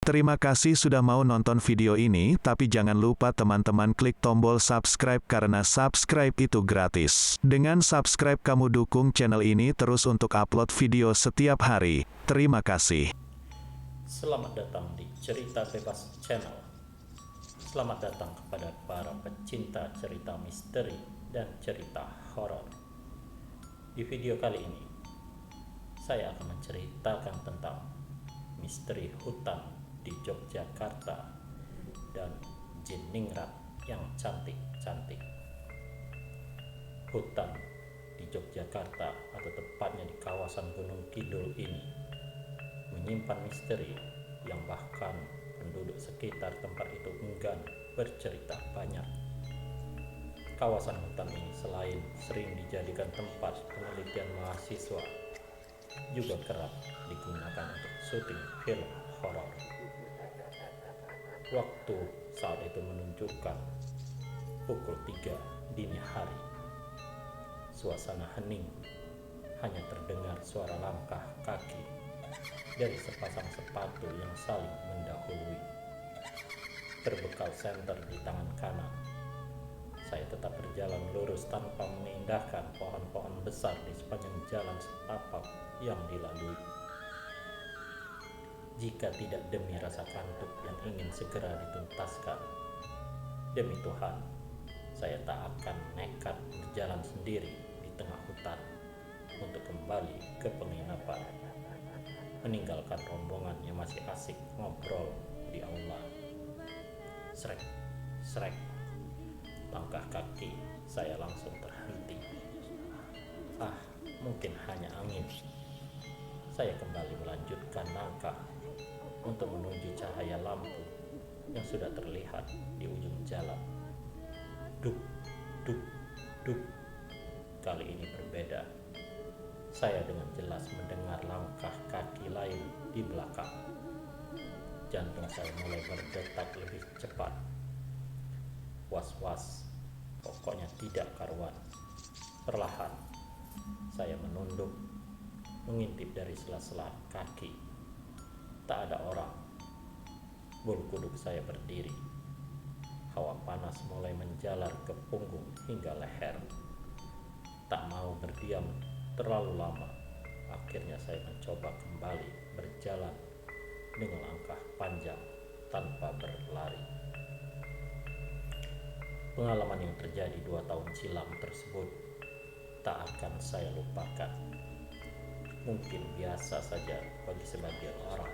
Terima kasih sudah mau nonton video ini, tapi jangan lupa teman-teman klik tombol subscribe karena subscribe itu gratis. Dengan subscribe kamu dukung channel ini terus untuk upload video setiap hari. Terima kasih. Selamat datang di Cerita Bebas Channel. Selamat datang kepada para pecinta cerita misteri dan cerita horor. Di video kali ini, saya akan menceritakan tentang misteri hutan di Yogyakarta dan jin ningrat yang cantik-cantik. Hutan di Yogyakarta, atau tepatnya di kawasan Gunung Kidul ini, menyimpan misteri yang bahkan penduduk sekitar tempat itu enggan bercerita banyak. Kawasan hutan ini selain sering dijadikan tempat penelitian mahasiswa, juga kerap digunakan untuk syuting film horor. Waktu saat itu menunjukkan pukul 3 dini hari. Suasana hening, hanya terdengar suara langkah kaki dari sepasang sepatu yang saling mendahului. Berbekal senter di tangan kanan, saya tetap berjalan lurus tanpa mengindahkan pohon-pohon besar di sepanjang jalan setapak yang dilalui. Jika tidak demi rasa kantuk yang ingin segera dituntaskan, demi Tuhan, saya tak akan nekat berjalan sendiri di tengah hutan untuk kembali ke penginapan, meninggalkan rombongan yang masih asik ngobrol di aula. Srek, srek, langkah kaki saya langsung terhenti. Mungkin hanya angin. Saya kembali melanjutkan langkah untuk menuju cahaya lampu yang sudah terlihat di ujung jalan. Duk, duk, duk. Kali ini berbeda. Saya dengan jelas mendengar langkah kaki lain di belakang. Jantung saya mulai berdetak lebih cepat. Was-was, pokoknya tidak karuan. Perlahan, saya menunduk, mengintip dari sela-sela kaki. Tak ada orang. Bulu kuduk saya berdiri. Hawa panas mulai menjalar ke punggung hingga leher. Tak mau berdiam terlalu lama, akhirnya saya mencoba kembali berjalan dengan langkah panjang tanpa berlari. Pengalaman yang terjadi 2 tahun silam tersebut tak akan saya lupakan. Mungkin biasa saja bagi sebagian orang,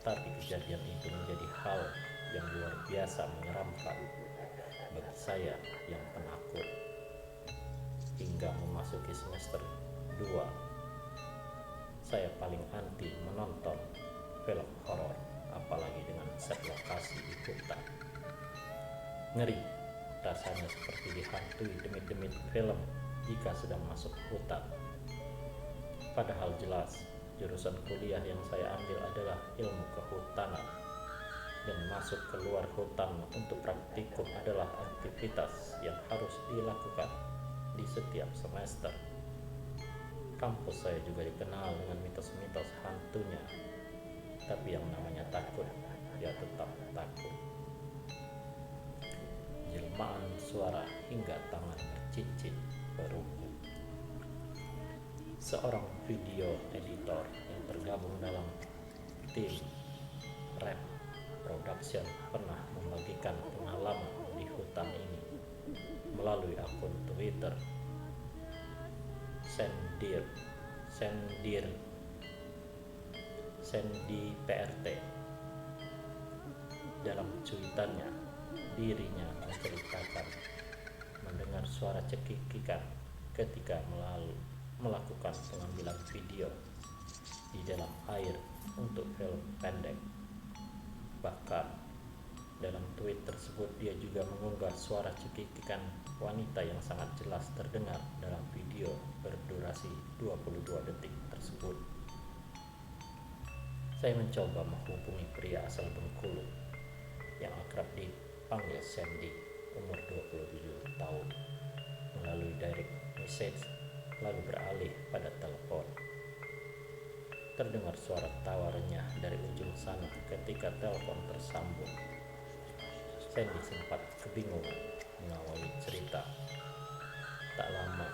tapi kejadian itu menjadi hal yang luar biasa menyeramkan bagi saya yang penakut. Hingga memasuki semester 2, saya paling anti menonton film horor, apalagi dengan set lokasi di hutan. Ngeri, rasanya seperti dihantui demit-demit film jika sedang masuk hutan. Padahal jelas jurusan kuliah yang saya ambil adalah ilmu kehutanan, dan masuk keluar hutan untuk praktikum adalah aktivitas yang harus dilakukan di setiap semester. Kampus saya juga dikenal dengan mitos-mitos hantunya, tapi yang namanya takut, ya tetap takut. Jelmaan suara hingga tangan bercicit beruku. Seorang video editor yang tergabung dalam tim Rap Production pernah membagikan pengalaman di hutan ini melalui akun Twitter Sendi PRT. Dalam cuitannya, dirinya menceritakan mendengar suara cekikikan ketika melakukan pengambilan video di dalam air untuk film pendek. Bahkan dalam tweet tersebut dia juga mengunggah suara cekikikan wanita yang sangat jelas terdengar dalam video berdurasi 22 detik tersebut. Saya mencoba menghubungi pria asal Bengkulu yang akrab dipanggil Sandy, umur 27 tahun, melalui direct message, lalu beralih pada telepon. Terdengar suara tawa renyah dari ujung sana ketika telepon tersambung. Sandy sempat kebingungan mengawali cerita. Tak lama,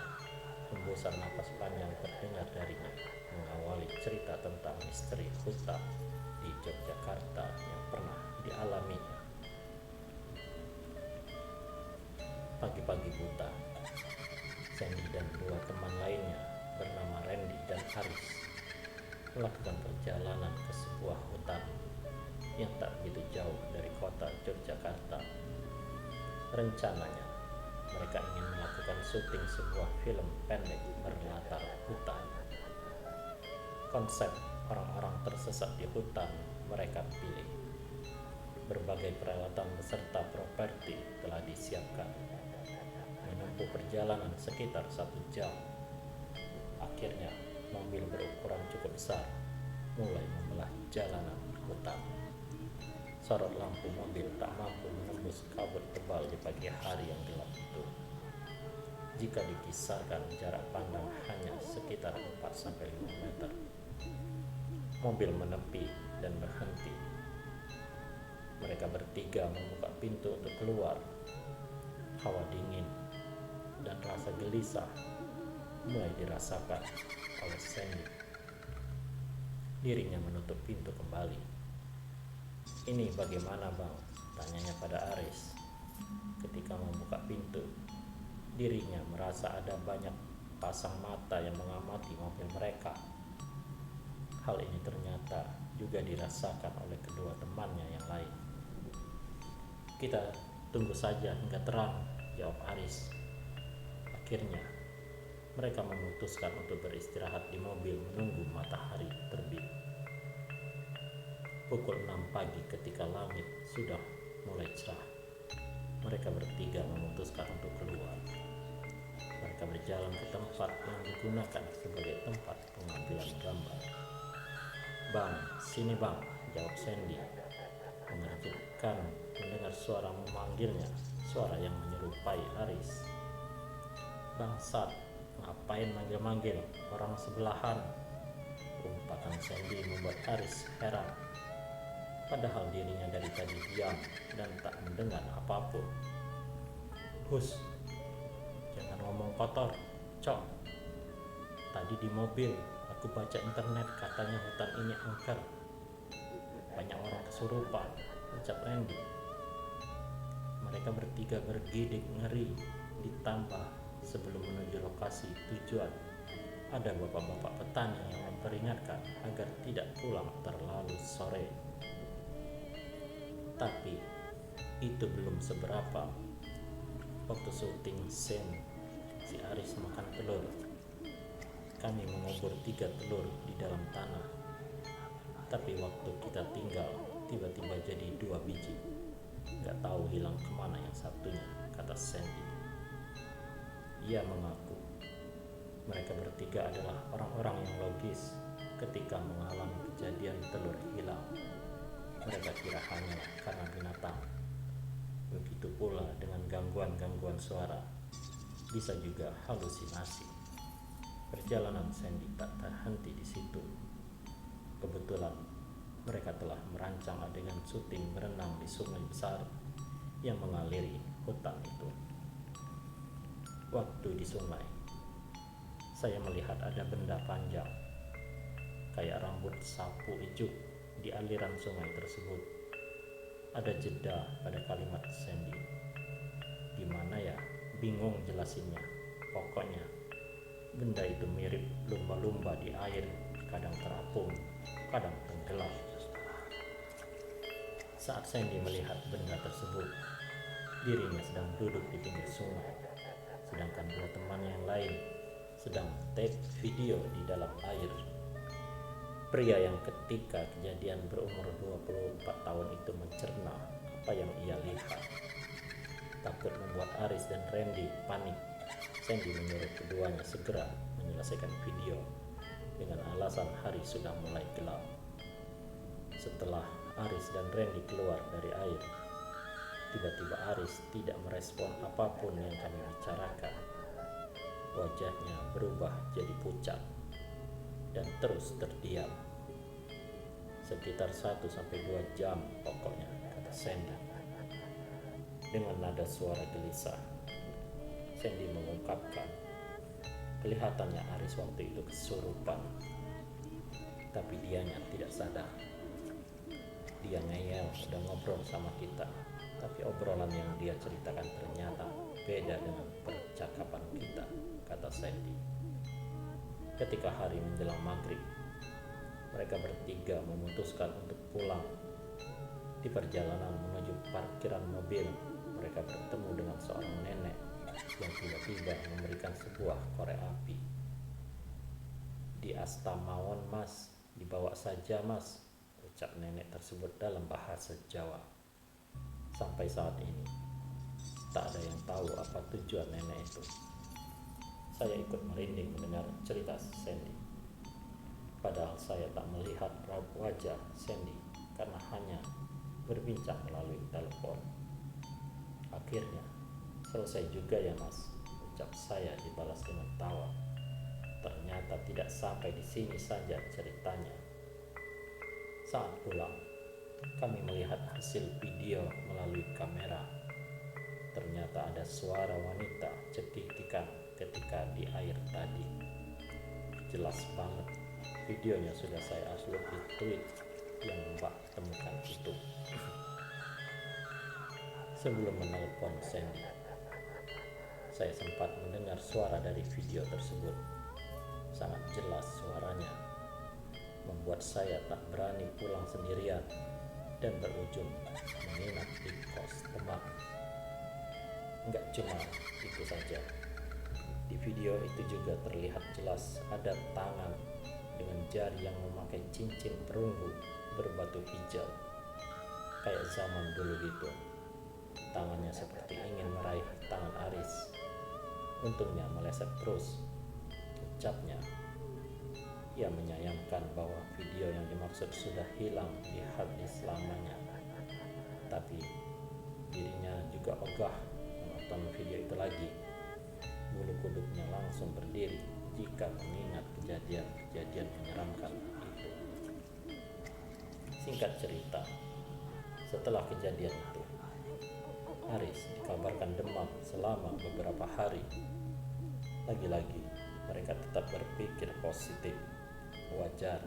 hembusan napas panjang terdengar darinya mengawali cerita tentang misteri hutan di Yogyakarta yang pernah dialaminya. Pagi-pagi buta, Sandy dan dua teman lainnya bernama Randy dan Aris melakukan perjalanan ke sebuah hutan yang tak begitu jauh dari kota Yogyakarta. Rencananya, mereka ingin melakukan syuting sebuah film pendek berlatar hutan. Konsep orang-orang tersesat di hutan mereka pilih. Berbagai peralatan beserta properti telah disiapkan. Menempuh perjalanan sekitar 1 jam. Akhirnya, mobil berukuran cukup besar mulai membelah jalanan hutan. Sorot lampu mobil tak mampu menembus kabut tebal di pagi hari yang gelap itu. Jika dikisarkan jarak pandang hanya sekitar 4-5 meter. Mobil menepi dan berhenti. Mereka bertiga membuka pintu untuk keluar. Hawa dingin dan rasa gelisah mulai dirasakan oleh Sandy. Dirinya menutup pintu kembali. "Ini bagaimana, Bang?" tanyanya pada Aris. Ketika membuka pintu, dirinya merasa ada banyak pasang mata yang mengamati mobil mereka. Hal ini ternyata juga dirasakan oleh kedua temannya yang lain. "Kita tunggu saja hingga terang," jawab Aris. Akhirnya, mereka memutuskan untuk beristirahat di mobil menunggu matahari terbit. Pukul 6 pagi ketika langit sudah mulai cerah, mereka bertiga memutuskan untuk keluar. Mereka berjalan ke tempat yang digunakan sebagai tempat pengambilan gambar. "Bang, sini bang," jawab Sandy. Mengejutkan mendengar suara memanggilnya, suara yang menyerupai Aris. "Bangsat, ngapain manggil-manggil orang sebelahan?" Umpatan Sandy membuat Aris heran. Padahal dirinya dari tadi diam dan tak mendengar apapun. "Hus, jangan ngomong kotor, cok. Tadi di mobil aku baca internet katanya hutan ini angker. Banyak orang kesurupan," ucap Randy. Mereka bertiga bergidik ngeri, ditambah sebelum menuju lokasi tujuan ada bapak-bapak petani yang memperingatkan agar tidak pulang terlalu sore. Tapi itu belum seberapa. Waktu syuting scene, si Aris makan telur. Kami mengubur 3 telur di dalam tanah. Tapi waktu kita tinggal, tiba-tiba jadi 2 biji. Gak tahu hilang kemana yang satunya, kata Sandy. Ia mengaku mereka bertiga adalah orang-orang yang logis ketika mengalami kejadian telur hilang. Mereka kira hanyalah karena binatang. Begitu pula dengan gangguan-gangguan suara. Bisa juga halusinasi. Perjalanan Sandy tak terhenti di situ. Kebetulan mereka telah merancang adegan syuting berenang di sungai besar yang mengaliri hutan itu. Waktu di sungai, saya melihat ada benda panjang kayak rambut sapu ijuk di aliran sungai tersebut. Ada jeda pada kalimat Sandy. Gimana ya? Bingung jelasinnya. Pokoknya benda itu mirip lumba-lumba di air, kadang terapung, kadang tenggelam. Saat Sandy melihat benda tersebut, dirinya sedang duduk di pinggir sungai, sedangkan 2 teman yang lain sedang take video di dalam air. Pria yang ketika kejadian berumur 24 tahun itu mencerna apa yang ia lihat. Takut membuat Aris dan Randy panik, Sandy menyuruh keduanya segera menyelesaikan video dengan alasan hari sudah mulai gelap. Setelah Aris dan Randy keluar dari air, tiba-tiba Aris tidak merespon apapun yang kami bicarakan. Wajahnya berubah jadi pucat dan terus terdiam. sekitar 1-2 jam pokoknya, kata Sandy. Dengan nada suara gelisah, Sandy mengungkapkan, kelihatannya Aris waktu itu kesurupan, tapi dianya tidak sadar. Dia ngeyel udah ngobrol sama kita, tapi obrolan yang dia ceritakan ternyata beda dengan percakapan kita, kata Sandy. Ketika hari menjelang maghrib, mereka bertiga memutuskan untuk pulang. Di perjalanan menuju parkiran mobil, mereka bertemu dengan seorang nenek yang tiba-tiba memberikan sebuah korek api. Di asta mawon mas, dibawa saja mas, ucap nenek tersebut dalam bahasa Jawa. Sampai saat ini, tak ada yang tahu apa tujuan nenek itu. Saya ikut merinding mendengar cerita Sandy. Padahal saya tak melihat raut wajah Sandy karena hanya berbincang melalui telepon. Akhirnya, selesai juga ya mas, ucap saya dibalas dengan tawa. Ternyata tidak sampai di sini saja ceritanya. Saat pulang, kami melihat hasil video melalui kamera. Ternyata ada suara wanita cekikikan ketika di air tadi. Jelas banget, videonya sudah saya upload di tweet yang Mbak temukan itu. Sebelum menelpon Sandy, saya sempat mendengar suara dari video tersebut. Sangat jelas suaranya, membuat saya tak berani pulang sendirian dan berujung menginap di kos teman. Enggak cuma itu saja, di video itu juga terlihat jelas ada tangan dengan jari yang memakai cincin perunggu berbatu hijau, kayak zaman dulu gitu. Tangannya seperti ingin meraih tangan Aris. Untungnya meleset terus, ucapnya. Ia menyayangkan bahwa video yang dimaksud sudah hilang di hard disk lamanya. Tapi dirinya juga ogah menonton video itu lagi. Bulu kuduknya langsung berdiri jika mengingat kejadian-kejadian menyeramkan itu. Singkat cerita, setelah kejadian itu, Aris dikabarkan demam selama beberapa hari. Lagi-lagi, mereka tetap berpikir positif. Wajar,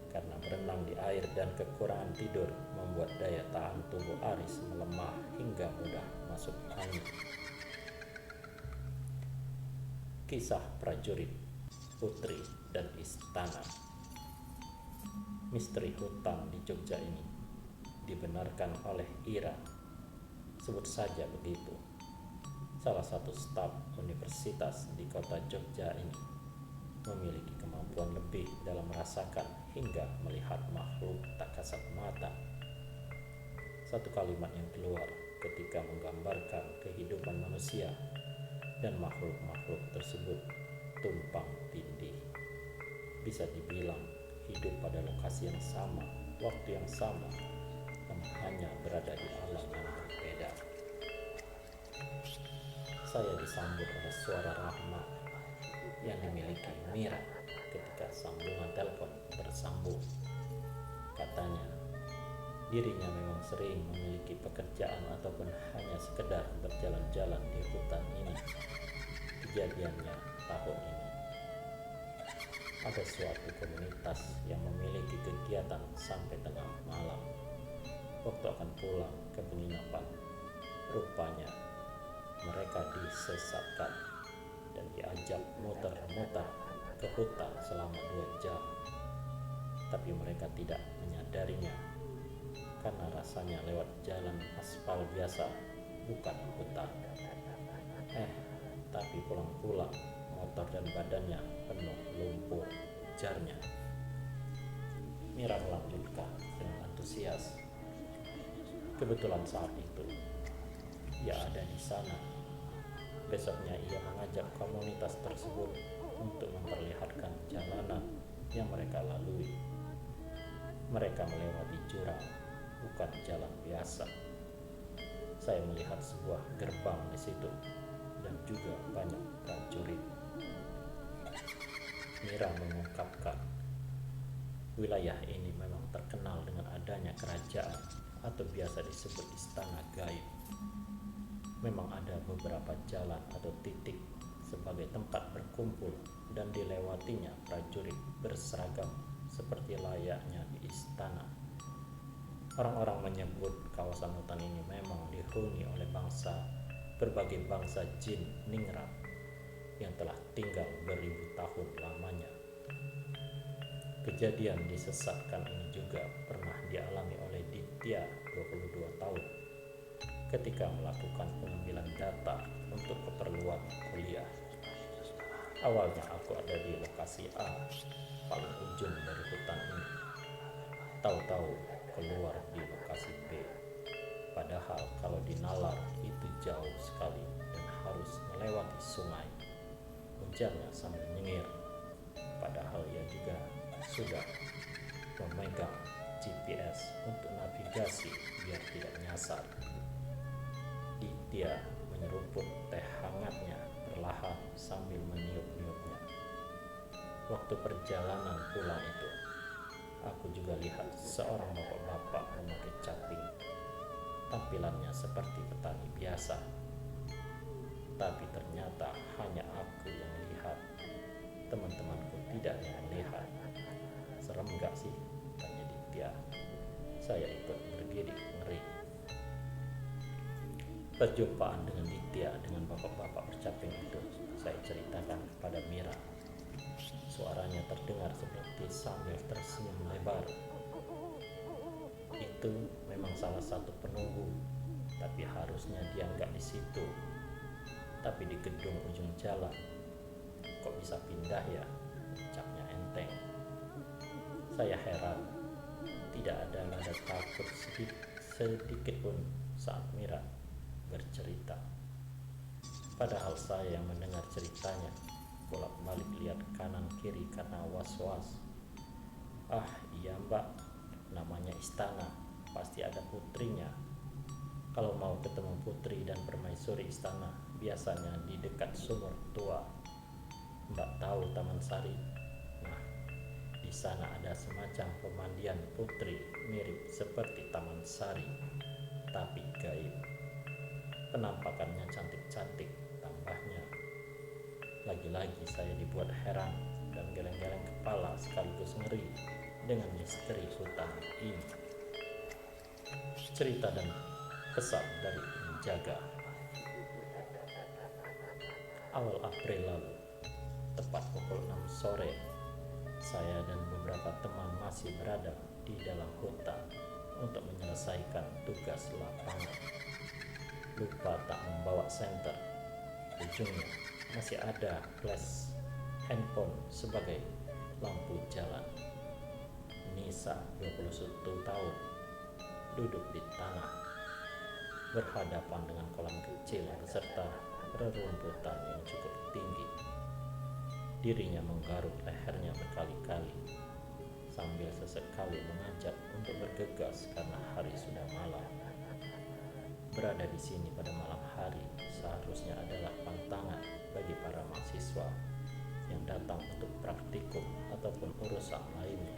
karena berenang di air dan kekurangan tidur membuat daya tahan tubuh Aris melemah hingga mudah masuk angin. Kisah prajurit, putri, dan istana. Misteri hutan di Jogja ini dibenarkan oleh Ira, sebut saja begitu, salah satu staf universitas di kota Jogja ini memiliki kemampuan lebih dalam merasakan hingga melihat makhluk tak kasat mata. Satu kalimat yang keluar ketika menggambarkan kehidupan manusia dan makhluk-makhluk tersebut tumpang tindih. Bisa dibilang hidup pada lokasi yang sama, waktu yang sama, namun hanya berada di alam yang berbeda. Saya disambut oleh suara rahmat yang dimiliki Mira ketika sambungan telepon bersambung. Katanya, dirinya memang sering memiliki pekerjaan ataupun hanya sekedar berjalan-jalan di hutan ini. Kejadiannya tahun ini. Ada suatu komunitas yang memiliki kegiatan sampai tengah malam. Waktu akan pulang ke penginapan, rupanya mereka disesatkan dan diajak muter-muter ke hutan selama 2 jam. Tapi mereka tidak menyadarinya, karena rasanya lewat jalan aspal biasa, bukan hutan. Tapi pulang-pulang, motor dan badannya penuh lumpur, ujarnya. Mira melanjutkan dengan antusias. Kebetulan saat itu, ia ada di sana. Besoknya ia mengajak komunitas tersebut untuk memperlihatkan jalanan yang mereka lalui. Mereka melewati jurang, bukan jalan biasa. Saya melihat sebuah gerbang di situ dan juga banyak prajurit. Mira mengungkapkan, Wilayah ini memang terkenal dengan adanya kerajaan atau biasa disebut istana gaib. Memang ada beberapa jalan atau titik sebagai tempat berkumpul dan dilewatinya prajurit berseragam seperti layaknya di istana. Orang-orang menyebut kawasan hutan ini memang dihuni oleh berbagai bangsa jin ningrat yang telah tinggal beribu tahun lamanya. Kejadian disesatkan ini juga pernah dialami oleh Ditya 22 tahun ketika melakukan pengambilan data untuk keperluan kuliah. Awalnya aku ada di lokasi A, paling ujung dari hutan ini. Tahu-tahu keluar di lokasi B. Padahal kalau di nalar itu jauh sekali dan harus melewati sungai. Ujarnya sambil nyengir. Padahal ia juga sudah memegang GPS untuk navigasi biar tidak nyasar. Ditya menyeruput teh hangatnya perlahan sambil meniup-niupnya. Waktu perjalanan pulang itu, aku juga lihat seorang bapak-bapak memakai caping. Tampilannya seperti petani biasa. Tapi ternyata hanya aku yang lihat. Teman-temanku tidak ada yang lihat. Serem gak sih? Tanya Ditya. Saya ikut bergidik ngeri. Perjumpaan dengan Ditya dengan bapak-bapak bercaping itu saya ceritakan kepada Mira. Suaranya terdengar seperti sambil tersenyum lebar. Itu memang salah satu penunggu, tapi harusnya dia nggak di situ, tapi di gedung ujung jalan. Kok bisa pindah ya? Ucapnya enteng. Saya heran, tidak ada nada takut sedikit pun saat Mira bercerita. Padahal saya yang mendengar ceritanya bolak-balik lihat kanan kiri karena was-was. Ah iya mbak, namanya istana, pasti ada putrinya. Kalau mau ketemu putri dan permaisuri istana, biasanya di dekat sumur tua. Mbak tahu Taman Sari? Nah, di sana ada semacam pemandian putri mirip seperti Taman Sari, tapi gaib. Penampakannya cantik-cantik, tambahnya. Lagi-lagi saya dibuat heran dan geleng-geleng kepala sekaligus ngeri dengan misteri hutan ini. Cerita dan pesan dari penjaga. Awal April lalu, tepat pukul 6 sore, saya dan beberapa teman masih berada di dalam hutan untuk menyelesaikan tugas lapangan. Lupa tak membawa senter. Ujungnya masih ada flash handphone sebagai lampu jalan. Nisa 21 tahun duduk di tanah berhadapan dengan kolam kecil beserta rerumputan yang cukup tinggi. Dirinya menggaruk lehernya berkali-kali sambil sesekali mengajak untuk bergegas karena hari sudah malam. Berada di sini pada malam hari seharusnya adalah pantangan bagi para mahasiswa yang datang untuk praktikum ataupun urusan lainnya.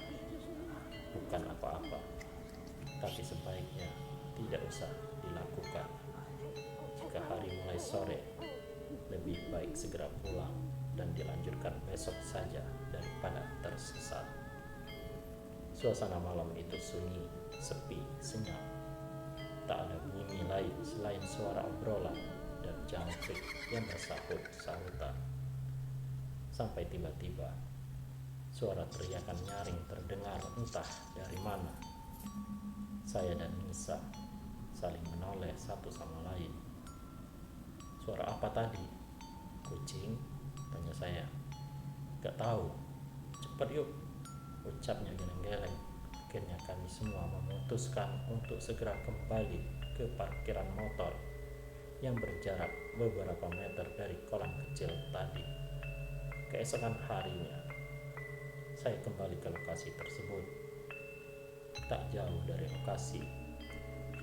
Bukan apa-apa, tapi sebaiknya tidak usah dilakukan. Jika hari mulai sore, lebih baik segera pulang dan dilanjutkan besok saja daripada tersesat. Suasana malam itu sunyi, sepi, senyap. Tak ada bunyi lain selain suara obrolan dan jangkrik yang bersahut-sahutan. Sampai tiba-tiba suara teriakan nyaring terdengar entah dari mana. Saya dan Nisa saling menoleh satu sama lain. Suara apa tadi? Kucing? Tanya saya. Gak tahu. Cepat yuk, ucapnya geleng-geleng. Akhirnya kami semua memutuskan untuk segera kembali ke parkiran motor yang berjarak beberapa meter dari kolam kecil tadi. Keesokan harinya, saya kembali ke lokasi tersebut. Tak jauh dari lokasi,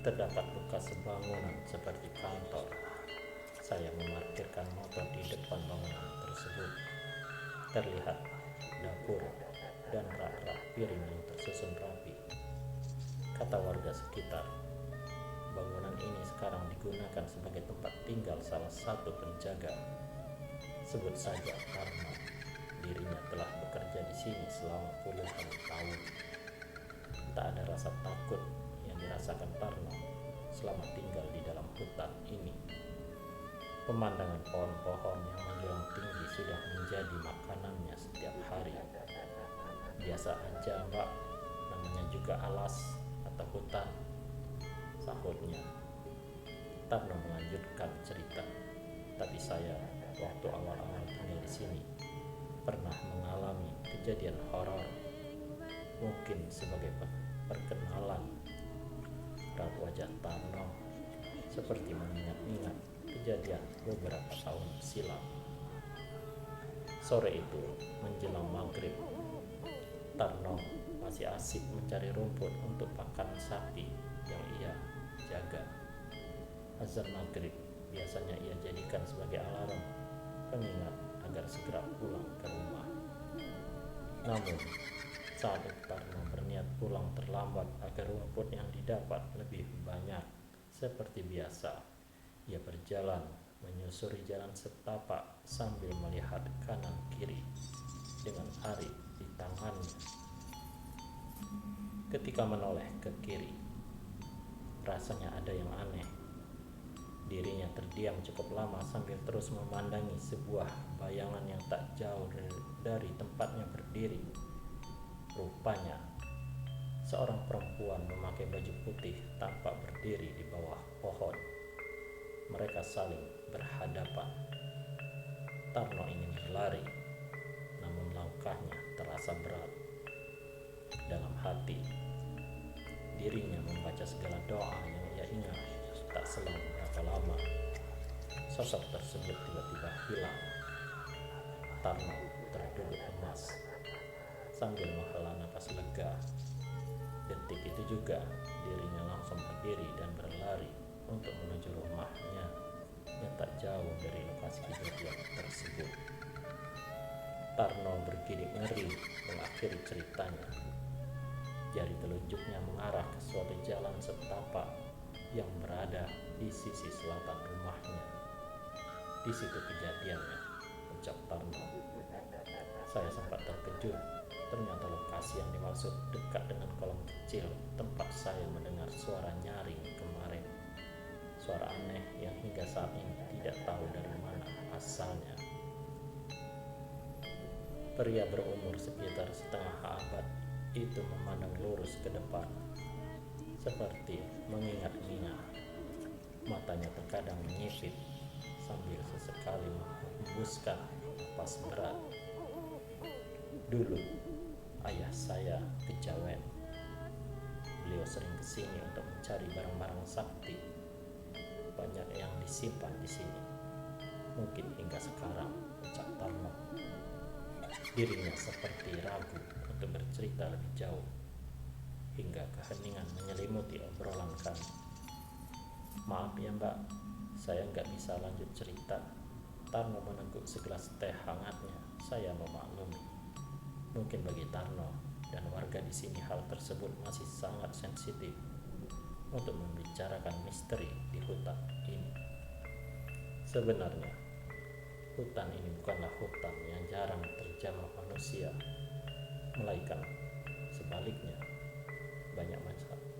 terdapat bekas bangunan seperti kantor. Saya memarkirkan motor di depan bangunan tersebut. Terlihat dapur dan rak-rak piring yang tersusun rapi. Kata warga sekitar, bangunan ini sekarang digunakan sebagai tempat tinggal salah satu penjaga. Sebut saja karena dirinya telah bekerja di sini selama puluhan tahun. Tak ada rasa takut yang dirasakan Tarno selama tinggal di dalam hutan ini. Pemandangan pohon-pohon yang menjulang tinggi sudah menjadi makanannya setiap hari. Biasa aja mbak, namanya juga alas atau hutan, sahutnya. Tarno melanjutkan cerita, tapi saya waktu awal-awal tinggal di sini pernah mengalami kejadian horor. Mungkin sebagai perkenalan, raut wajah Tarno seperti mengingat-ingat kejadian beberapa tahun silam. Sore itu menjelang maghrib, Tarno masih asik mencari rumput untuk pakan sapi yang ia jaga. Azan maghrib biasanya ia jadikan sebagai alarm pengingat agar segera pulang ke rumah. Namun saat Tarno berniat pulang terlambat agar rumput yang didapat lebih banyak, seperti biasa ia berjalan menyusuri jalan setapak sambil melihat kanan kiri dengan Arif di tangannya. Ketika menoleh ke kiri, rasanya ada yang aneh. Dirinya terdiam cukup lama sambil terus memandangi sebuah bayangan yang tak jauh dari tempatnya berdiri. Rupanya seorang perempuan memakai baju putih tampak berdiri di bawah pohon. Mereka saling berhadapan. Tarno ingin berlari, namun langkahnya terasa berat. Dalam hati, dirinya membaca segala doa yang ia ingat. Tak selang berapa lama, sosok tersebut tiba-tiba hilang. Tarno terduduk lemas sambil menghela napas lega. Detik itu juga dirinya langsung berdiri dan berlari untuk menuju rumahnya yang tak jauh dari lokasi kejadian tersebut. Tarno bergidik ngeri mengakhiri ceritanya. Jari telunjuknya mengarah ke suatu jalan setapak yang berada di sisi selatan rumahnya. Di situ kejadiannya, ucap Tarno. Saya sempat terkejut. Ternyata lokasi yang dimaksud dekat dengan kolam kecil tempat saya mendengar suara nyaring kemarin. Suara aneh yang hingga saat ini tidak tahu dari mana asalnya. Pria berumur sekitar setengah abad itu memandang lurus ke depan, seperti mengingat-ingat. Matanya terkadang menyipit sambil sesekali menghembuskan napas berat. Dulu ayah saya kejawen. Beliau sering kesini untuk mencari barang-barang sakti. Banyak yang disimpan di sini. Mungkin hingga sekarang, ucap Tarno. Dirinya seperti ragu untuk bercerita lebih jauh, hingga keheningan menyelimuti obrolan kami. Maaf ya mbak, saya nggak bisa lanjut cerita. Tarno meneguk segelas teh hangatnya. Saya memaklumi. Mungkin bagi Tarno dan warga di sini hal tersebut masih sangat sensitif untuk membicarakan misteri di hutan ini. Sebenarnya, hutan ini bukanlah hutan yang jarang terjamah manusia, melainkan sebaliknya,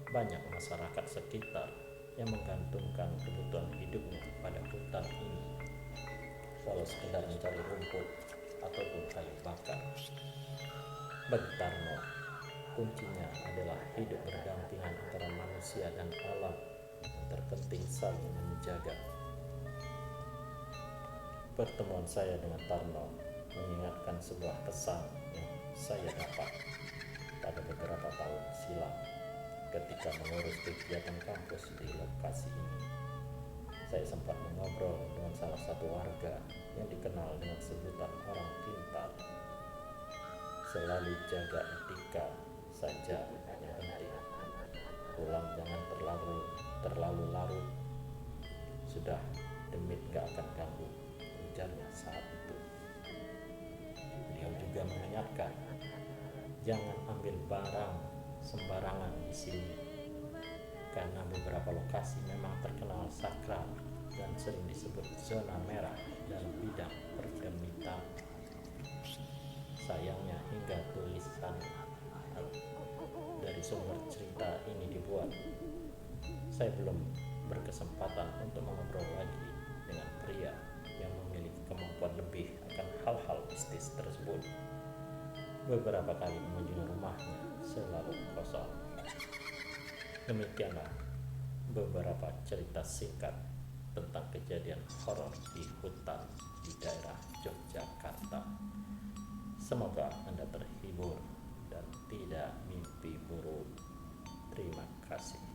banyak masyarakat sekitar yang menggantungkan kebutuhan hidupnya pada hutan ini, walau sekedar mencari rumput ataupun kayu bakar. Bagi Tarno, kuncinya adalah hidup berdampingan antara manusia dan alam, yang terpenting saling menjaga. Pertemuan saya dengan Tarno mengingatkan sebuah pesan yang saya dapat pada beberapa tahun silam ketika mengurus kegiatan kampus di lokasi ini. Saya sempat mengobrol dengan salah satu warga yang dikenal dengan sebutan orang pintar. Selalu jaga etika saja yang penting. Pulang jangan terlalu larut. Sudah, demit gak akan ganggu, ujarnya saat itu. Beliau juga mengingatkan, Jangan ambil barang sembarangan di sini, karena beberapa lokasi memang terkenal sakral dan sering disebut zona merah dalam bidang pergemitan. Sayangnya hingga tulisan dari sumber cerita ini dibuat, saya belum berkesempatan untuk mengobrol lagi dengan pria yang memiliki kemampuan lebih akan hal-hal mistis tersebut. Beberapa kali mengunjungi rumahnya selalu kosong. Demikianlah beberapa cerita singkat tentang kejadian horor di hutan di daerah Yogyakarta. Semoga Anda terhibur dan tidak mimpi buruk. Terima kasih.